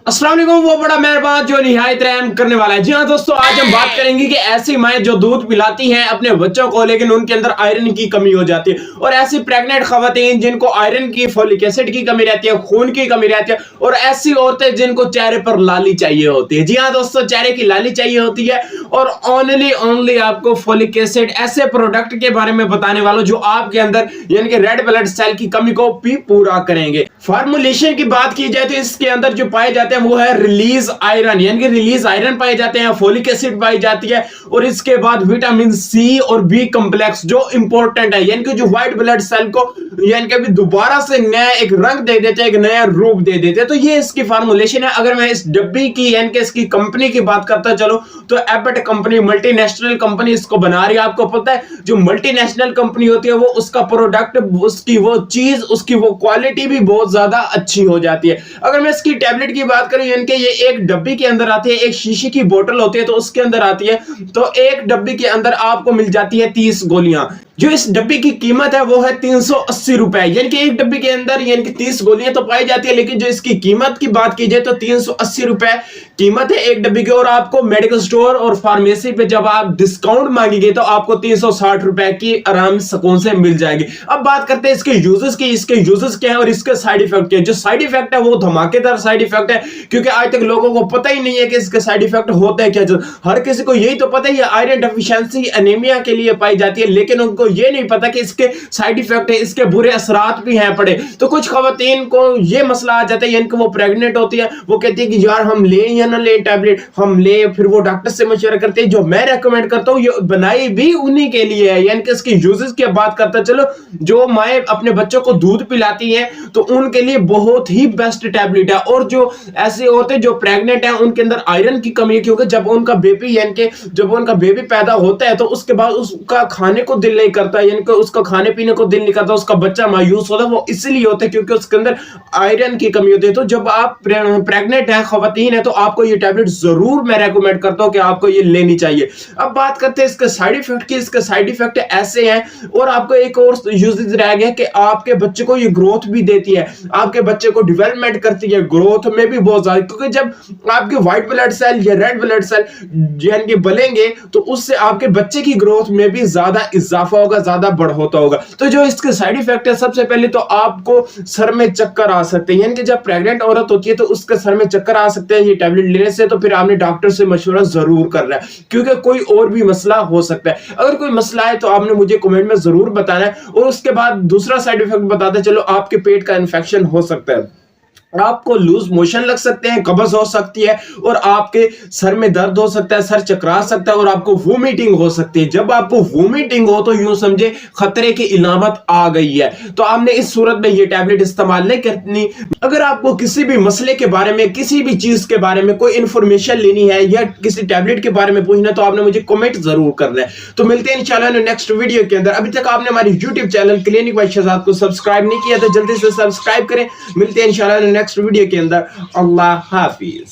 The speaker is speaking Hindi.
अस्सलाम वालेकुम। वो बड़ा मेहरबान जो निहायत रहम करने वाला है। जी हाँ दोस्तों, आज हम बात करेंगे कि ऐसी माएँ जो दूध पिलाती हैं अपने बच्चों को लेकिन उनके अंदर आयरन की कमी हो जाती है, और ऐसी प्रेग्नेंट खवातीन जिनको आयरन की, फोलिक एसिड की कमी रहती है, खून की कमी रहती है, और ऐसी औरतें जिनको चेहरे पर लाली चाहिए होती है। जी हाँ दोस्तों, चेहरे की लाली चाहिए होती है, और ओनली आपको फोलिक एसिड ऐसे प्रोडक्ट के बारे में बताने वाला जो आपके अंदर यानी कि रेड ब्लड सेल की कमी को भी पूरा करेंगे। फार्मूलेशन की बात की जाए तो इसके अंदर जो पाए जाते हैं वो है रिलीज आयरन, यानी कि रिलीज आयरन पाए जाते हैं, फोलिक एसिड पाई जाती है, और इसके बाद विटामिन सी और बी कॉम्प्लेक्स जो इंपॉर्टेंट है, यानी कि जो व्हाइट ब्लड सेल को यानी कि अभी दोबारा से नया एक रंग दे देते हैं, एक नया रूप दे देते हैं। तो ये इसकी फार्मूलेशन है। अगर मैं इस डब्बी की यानी कि इसकी कंपनी की बात करता चलो तो एबट कंपनी मल्टीनेशनल कंपनी इसको बना रही है। आपको पता है जो मल्टीनेशनल कंपनी होती है वो उसका प्रोडक्ट, उसकी वो चीज, उसकी वो क्वालिटी भी बहुत ज्यादा अच्छी हो जाती है। अगर मैं इसकी टैबलेट की बात करूं, यानी कि ये एक डब्बी के अंदर आती है, एक शीशे की बोतल होती है तो उसके अंदर आती है, तो एक डब्बी के अंदर आपको मिल जाती है 30 गोलियां। जो इस डब्बी की कीमत है वो है 380 रुपए, यानी कि एक डब्बी के अंदर यानी कि 30 गोलियां तो पाई जाती है, लेकिन जो इसकी कीमत की बात की जाए तो 380 रुपए कीमत है एक डब्बी की। और आपको मेडिकल स्टोर और फार्मेसी पे जब आप डिस्काउंट मांगेंगे तो आपको 360 रुपए की आराम सुकून से मिल जाएगी। अब बात करते हैं इसके यूजेस की, इसके यूजेस क्या है और इसके साइड इफेक्ट क्या है। जो साइड इफेक्ट है वो धमाकेदार साइड इफेक्ट है, क्योंकि आज तक लोगों को पता ही नहीं है कि इसके साइड इफेक्ट होता है क्या। हर किसी को यही तो पता है आयरन डेफिशिएंसी एनीमिया के लिए पाई जाती है, लेकिन उनको ये नहीं पता कि इसके साइड इफेक्ट है, इसके बुरे असरात भी हैं पड़े। तो कुछ खवातीन को ये मसला आ जाता है, यानी कि वो प्रेग्नेंट होती है, वो कहती है कि यार हम ले या ना ले टैबलेट, हम ले, फिर वो डॉक्टर से मशवरा करते हैं। जो मैं रेकमेंड करता हूं ये बनाई भी उन्हीं के लिए है, यानी कि इसकी यूजेस की बात करता चलो, जो माए अपने बच्चों को दूध पिलाती हैं तो उनके लिए बहुत ही बेस्ट टैबलेट है। और जो ऐसी औरतें जो प्रेग्नेंट हैं उनके अंदर आयरन की कमी है, क्योंकि जब उनका बेबी यानी कि जब उनका बेबी पैदा होता है तो उसके बाद उसका खाने को दिल नहीं करता, यानी कि उसका खाने पीने को दिल नहीं करता, उसका बच्चा मायूस होता है। वो इसलिए होता है क्योंकि उसके अंदर आयरन की कमी होती है। तो जब आप प्रेग्नेंट हैं, खवातीन है, तो आपको ये टैबलेट जरूर मैं रेकमेंड करता हूं कि आपको ये लेनी चाहिए। अब बात करते हैं इसके साइड इफेक्ट की। इसके साइड इफेक्ट ऐसे हैं, और आपको एक और यूजेस रह गया कि आपके बच्चे को ये ग्रोथ भी देती है, आपके बच्चे को डेवलपमेंट करती है, ग्रोथ में भी बहुत ज्यादा, क्योंकि जब आपके व्हाइट ब्लड सेल या रेड ब्लड सेल यानी कि बनेंगे तो उससे आपके बच्चे की ग्रोथ में भी ज्यादा इजाफा होगा, ज्यादा बढ़ोतरी होगा। तो जो इसके साइड इफेक्ट है, सबसे पहले तो आपको सर में चक्कर आ सकते हैं, यानी कि जब प्रेग्नेंट औरत होती है तो उसके सर में चक्कर आ सकते हैं ये टैबलेट लेने से। तो फिर आपने डॉक्टर से मशवरा जरूर करना है, क्योंकि कोई और भी मसला हो सकता है। अगर कोई मसला है तो आपने मुझे कमेंट में जरूर बताना है। और उसके बाद दूसरा साइड इफेक्ट बताते चलो, आपके पेट का इंफेक्शन हो सकता है, आपको लूज मोशन लग सकते हैं, कब्ज हो सकती है, और आपके सर में दर्द हो सकता है, सर चकरा सकता है, और आपको वोमिटिंग हो सकती है। जब आपको वोमिटिंग हो तो यूं समझे खतरे की इलामत आ गई है, तो आपने इस सूरत में ये टैबलेट इस्तेमाल नहीं करनी। अगर आपको किसी भी मसले के बारे में, किसी भी चीज के बारे में कोई इंफॉर्मेशन लेनी है या किसी टैबलेट के बारे में पूछना, तो आपने मुझे कमेंट जरूर करना है। तो मिलते हैं इंशाल्लाह नेक्स्ट वीडियो के अंदर। अभी तक आपने हमारी YouTube channel clinic by Shahzad को सब्सक्राइब नहीं किया तो जल्दी से सब्सक्राइब करें। मिलते हैं इंशाल्लाह नेक्स्ट वीडियो के अंदर। अल्लाह हाफिज।